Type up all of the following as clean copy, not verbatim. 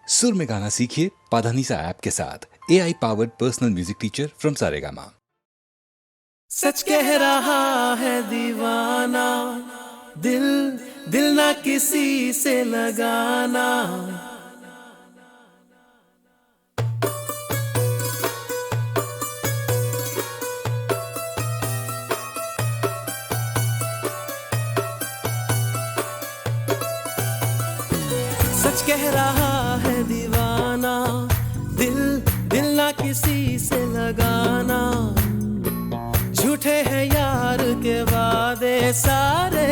सुर में गाना सीखिए पाधानीसा ऐप के साथ। AI powered personal music teacher from Saregama. सच कह रहा है दीवाना, दिल दिल ना किसी से लगाना। सच कह रहा है दीवाना, दिल दिल ना किसी से लगाना। झूठे हैं यार के वादे सारे,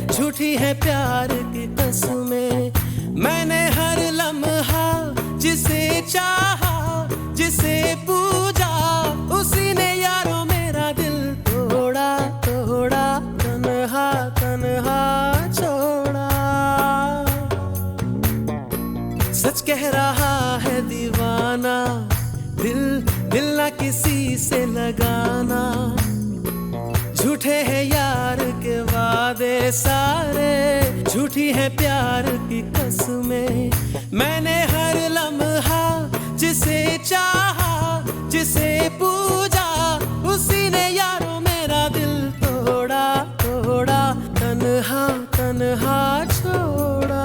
झूठी है प्यार की कसमें। मैंने हर लम्हा जिसे चाहा, जिसे पूजा, उसी ने यारों मेरा दिल तोड़ा तोड़ा, तन्हा तन्हा छोड़ा। सच कह रहा है दीवाना, दिल दिल ना किसी से लगाना। झूठे हैं यार के वादे सारे, झूठी है प्यार की कसमें। मैंने हर लम्हा जिसे चाहा, जिसे पूजा, उसी ने यारों मेरा दिल तोड़ा तोड़ा, तन्हा तन्हा छोड़ा।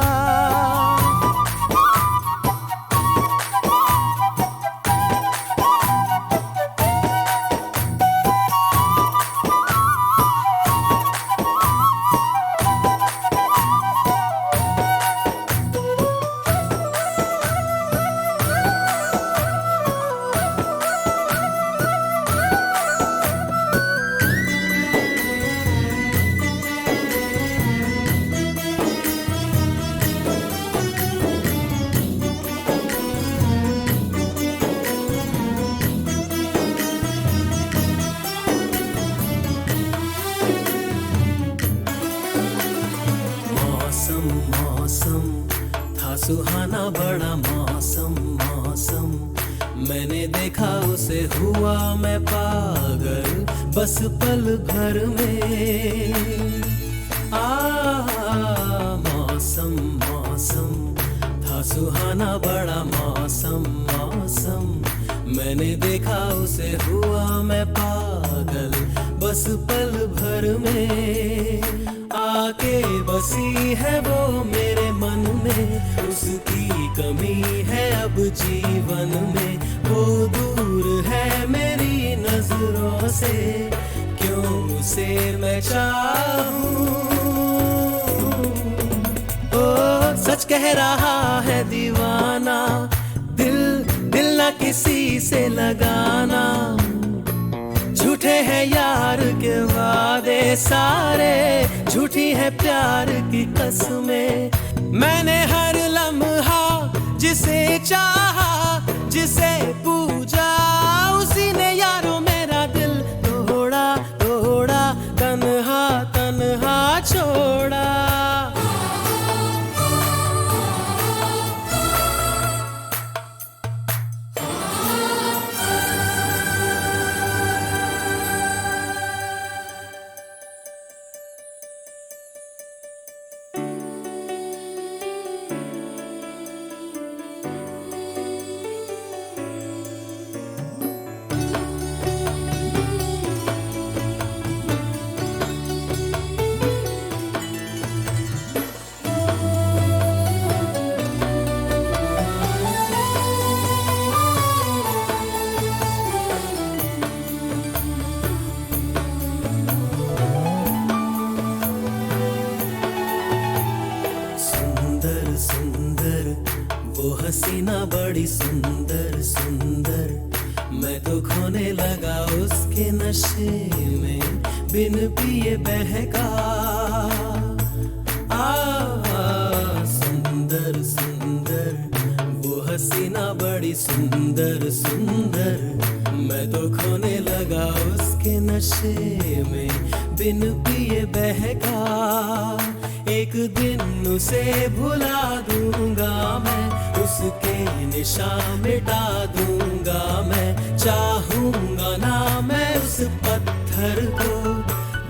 मौसम था सुहाना बड़ा मौसम, मौसम मैंने देखा उसे हुआ मैं पागल, बस पल भर में। मौसम मौसम था सुहाना बड़ा मौसम, मौसम मैंने देखा उसे हुआ मैं पागल, बस पल भर में। आके बसी है वो मेरे मन में, उसकी कमी है अब जीवन में। वो दूर है मेरी नजरों से, क्यों उसे मैं चाहूं। ओ सच कह रहा है दीवाना, दिल दिल ना किसी से लगाना। झूठे हैं यार के वादे सारे, झूठी है प्यार की कसमें। मैंने हर लम्हा जिसे चाहा, जिसे पूजा, उसी ने यारों मेरा दिल तोड़ा तोड़ा, तन्हा तन्हा छोड़ा। सुंदर वो हसीना बड़ी सुंदर सुंदर, मैं तो खोने लगा उसके नशे में, बिन पिए बहका। सुंदर सुंदर वो हसीना बड़ी सुंदर सुंदर, मैं तो खोने लगा उसके नशे में, बिन पिए बहका। एक दिन उसे भुला दूंगा मैं, उसके निशान मिटा दूंगा मैं। चाहूंगा ना मैं उस पत्थर को,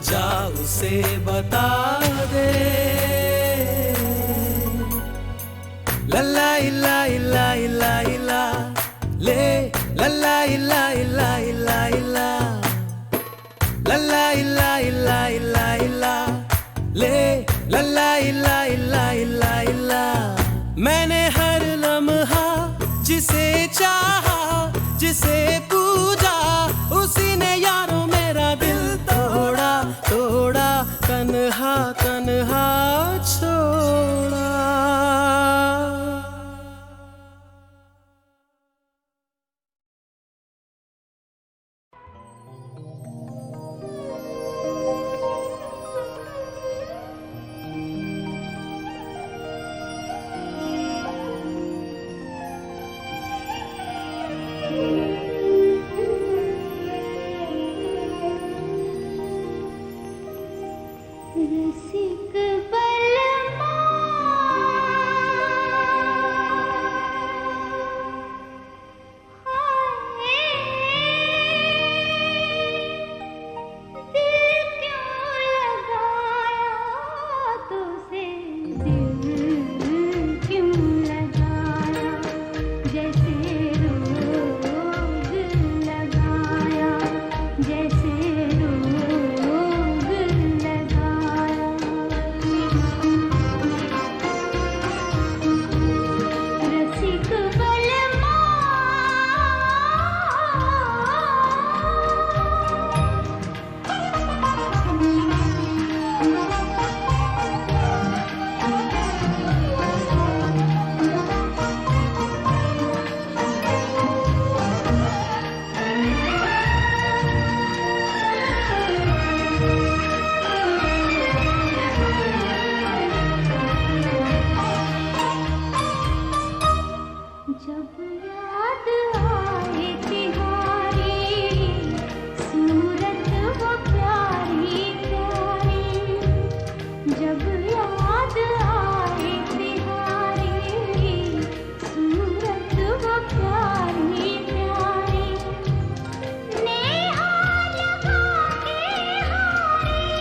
जा उसे बता दे। ला ला ला ला हर लम्हा जिसे चाहा जिसे पूजा उसी ने यारों मेरा दिल तोड़ा तोड़ा तन्हा तन्हा छोड़ा। रसिक बलमा दिल क्यों लगाया तुझसे दिल क्यों लगाया जैसे रोग लगाया जैसे रोग लगाया। रसिक बलमा जब याद आए तिहारी सूरत वो प्यारी प्यारी जब याद आए तिहारी सूरत वो प्यारी प्यारी नेहा लगा के हारी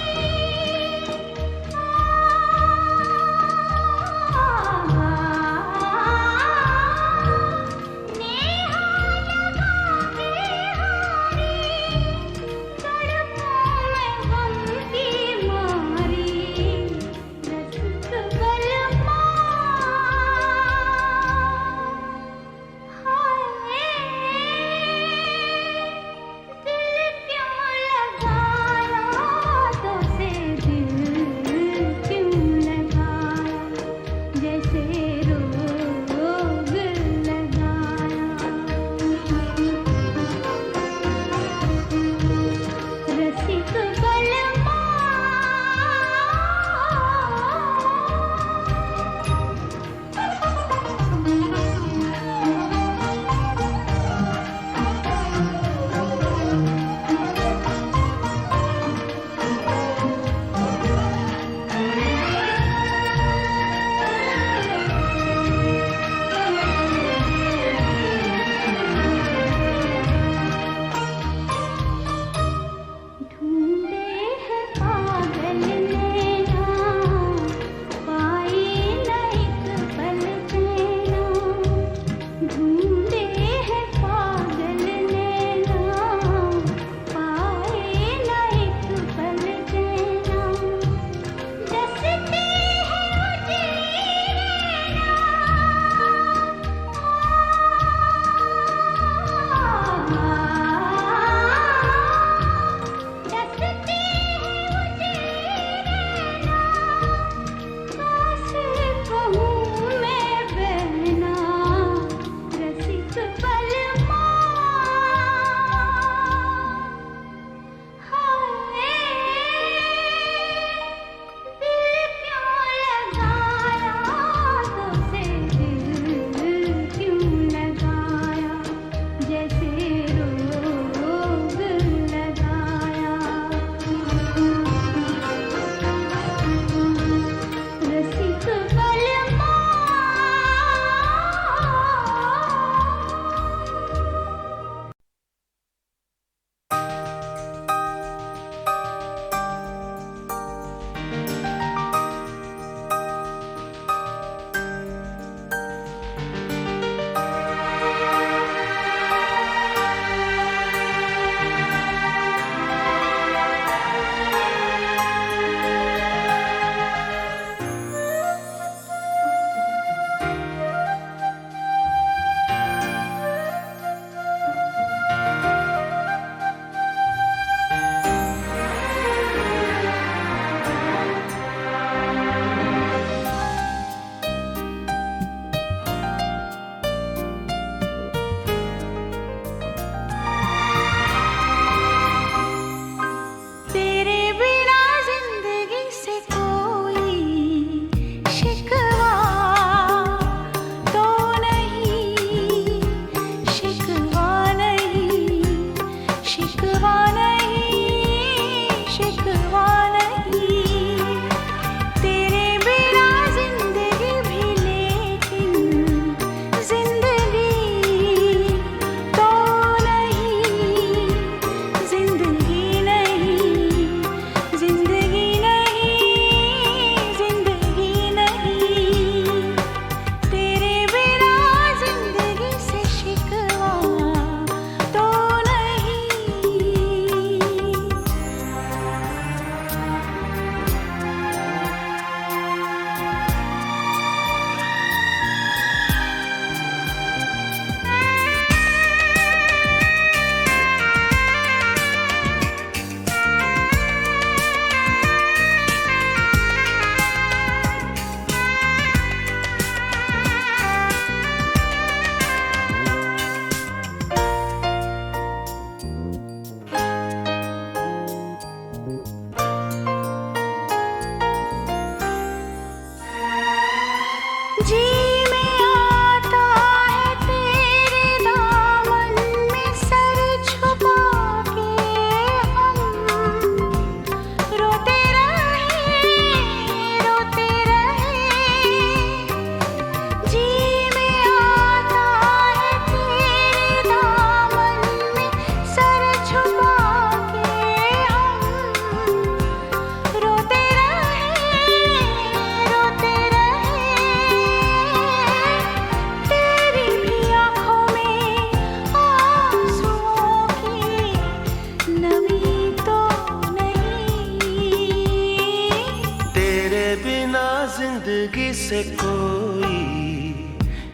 कोई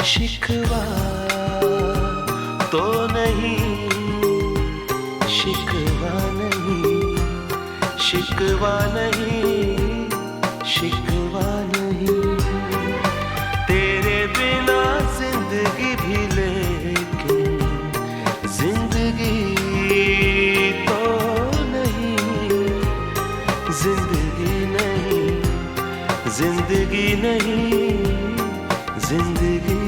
शिकवा तो नहीं, शिकवा नहीं, शिकवा नहीं, शिकवा नहीं। तेरे बिना जिंदगी भी लेकिन जिंदगी तो नहीं, जिंदगी नहीं, जिंदगी नहीं, जिंदगी नहीं।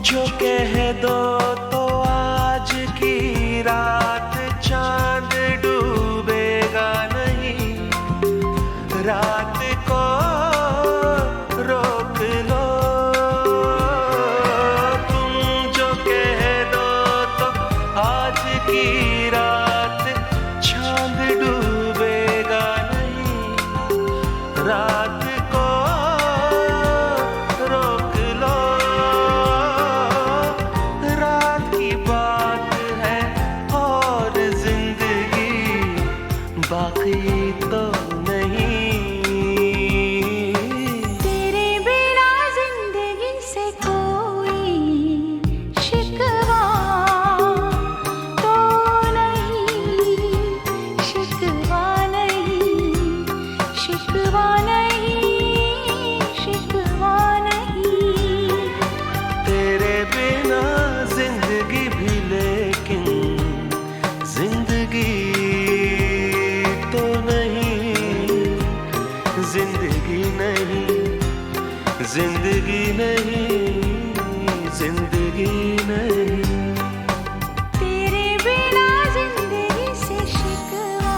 जो कह दो तो आज की रात चांद डूबेगा नहीं, रात को रोक लो। तुम जो कह दो तो आज की रात चांद डूबेगा नहीं, रात को रोक लो। बाकी तो नहीं। तेरे बिना जिंदगी से कोई शिकवा तो नहीं, शिकवा नहीं, शिकवा नहीं, शिकवा नहीं। तेरे बिना जिंदगी भी लेकिन जिंदगी जिंदगी नहीं, जिंदगी नहीं, जिंदगी नहीं। तेरे बिना जिंदगी से शिकवा।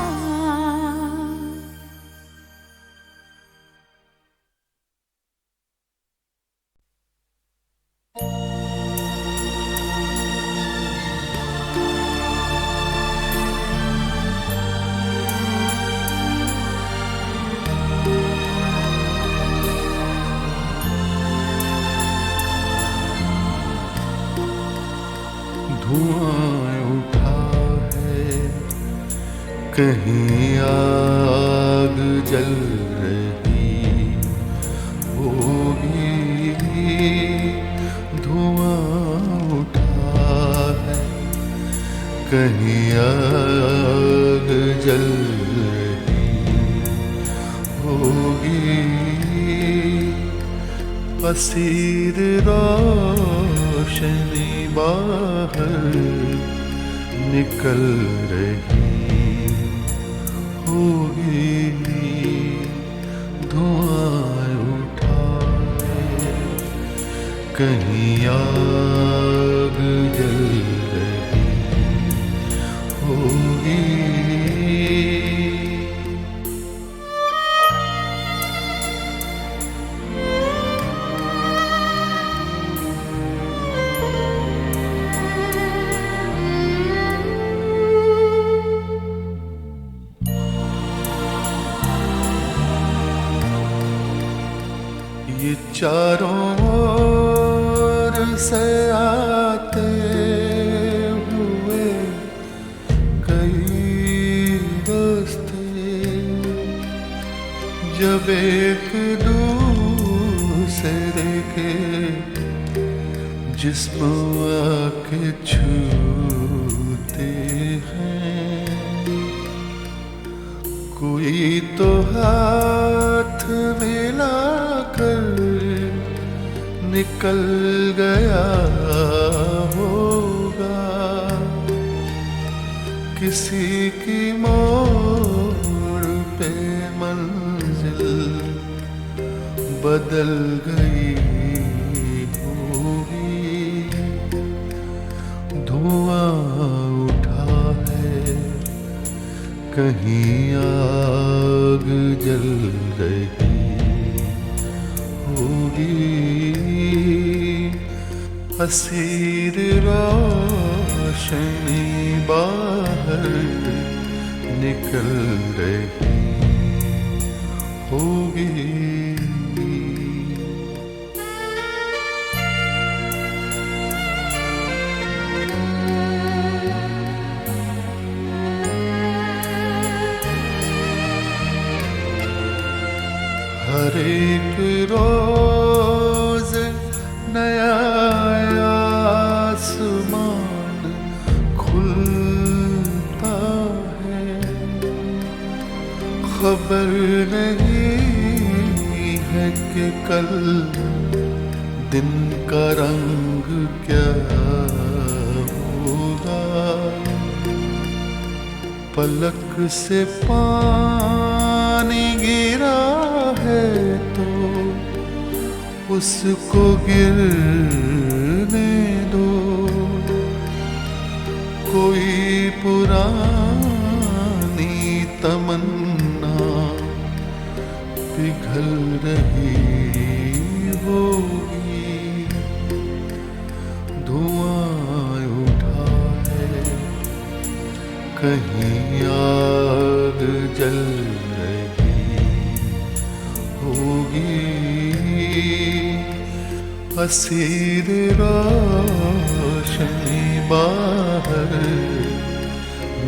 धुआं उठा है, कहीं आग जल रही होगी। धुआं उठा है, कहीं आग जल रही होगी। असीर रोशनी बाहर निकल रही होगी। धुआं उठा है, कहीं आग जल रही होगी। ये चारों ओर से आते हुए कई रास्ते, जब एक दूसरे के जिस्म आके छूते हैं, कोई तो हाथ मिलाकर निकल गया होगा। किसी की मोड़ पे मंजिल बदल गई होगी। धुआं उठा कहीं आग जल रही होगी, असीर रोशनी बाहर निकल रही होगी। हर एक रोज नया आसमान खुलता है, खबर नहीं है कि कल दिन का रंग क्या होगा। पलक से पानी गिरा है तो उसको गिरने दो, कोई पुरानी तमन्ना पिघल रही होगी। धुआं उठा है, कहीं आग जल रही होगी, असीर रोशनी बाहर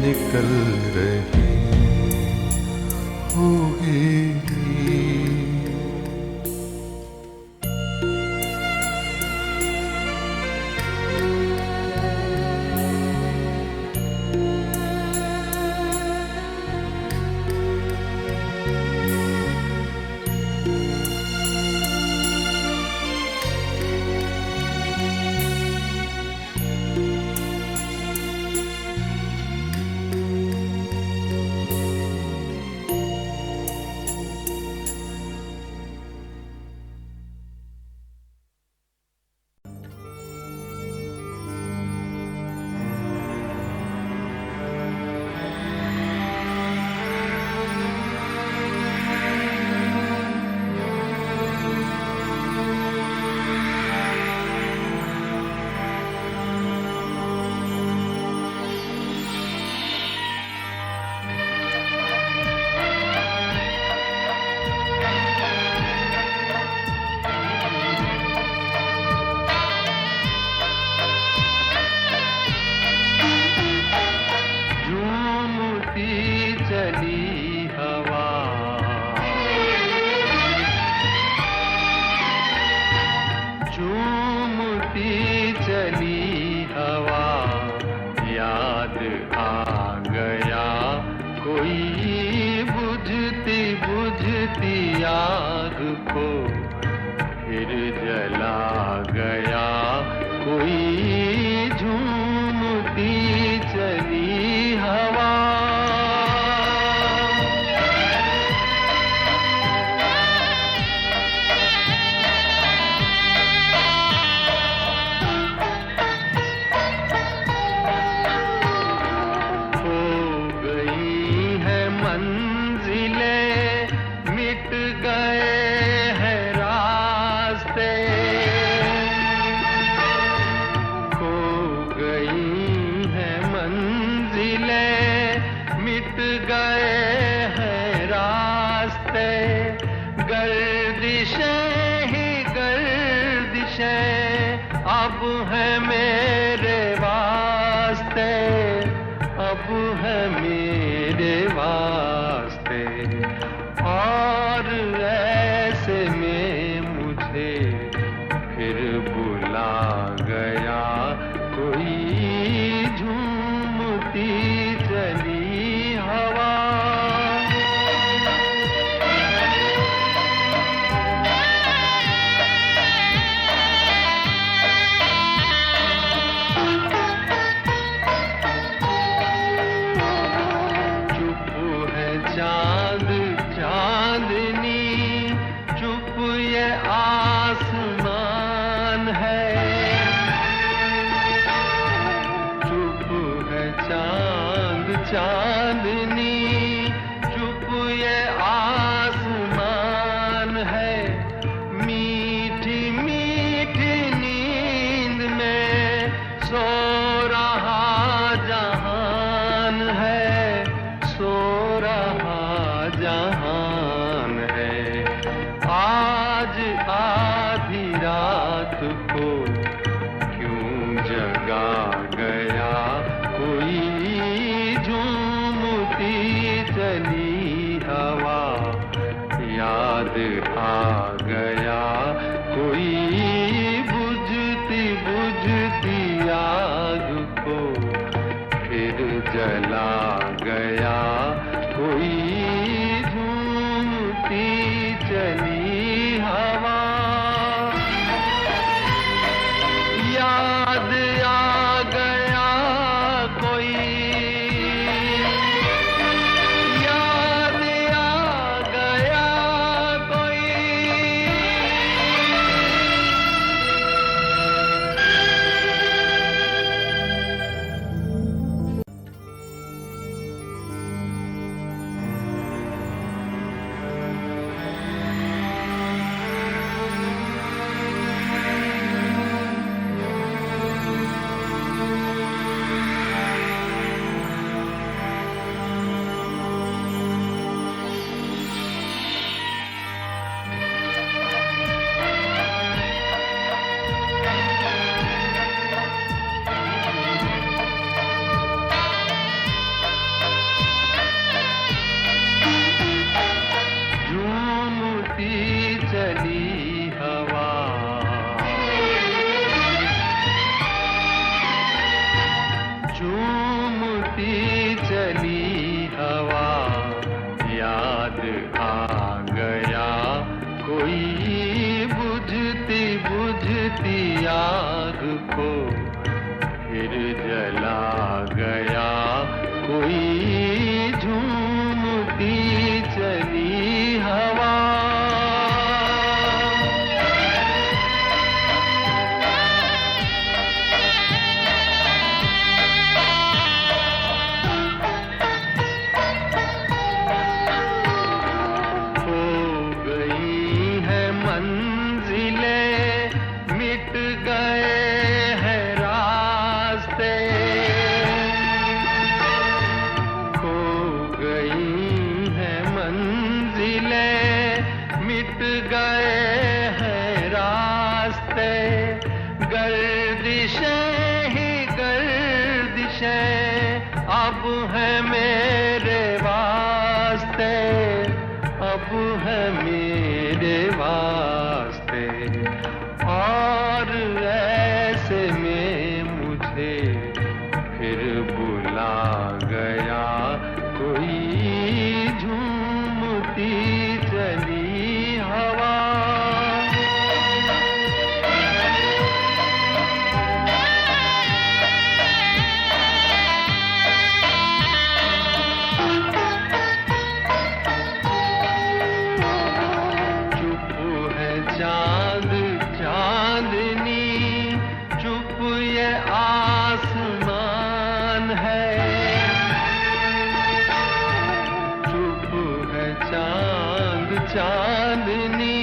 निकल रही होगी। आग को फिर जला गया, कोई झूमती चली हवा। अब है मेरे वास्ते, अब है मेरे वास्ते, और ऐसे में मुझे फिर बुला गया, कोई झूमती चली हवा। चांद चांदनी चुप ये आसमान है, चुप है चांद चांदनी आज आधी रात को क्यों जगा गया कोई झूमती चली हवा, याद आ गया कोई बुझती बुझती आग को फिर जला गया कोई झूमती चली हवा। याद आ गया कोई, याद आ गया कोई, चली हवा, झूमती चली हवा, याद आ गया कोई बुझती बुझती आग को फिर जला गया कोई झूमती चली हवा। मिट गए हैं रास्ते, खो गई हैं मंजिलें, मिट गए हैं रास्ते, गर्दिशें ही गर्दिशें अब है मेरे वास्ते, अब है मेरे वास्ते। और ऐसे में मुझे फिर बुला गया कोई झूमती चली हवा। चांद चांदनी चुप ये आसमान है, चुप है चांद चांदनी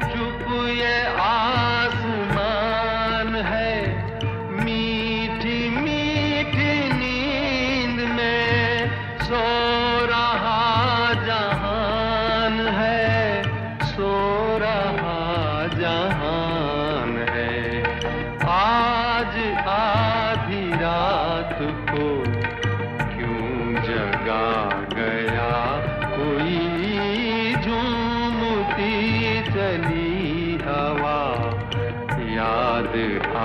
चुप ये आसमान है, मीठी मीठी नींद में सो रहा जहान है, सो रहा जहान है। आज आधी रात को क्यों जगा गया कोई झूमती चली हवा, याद आ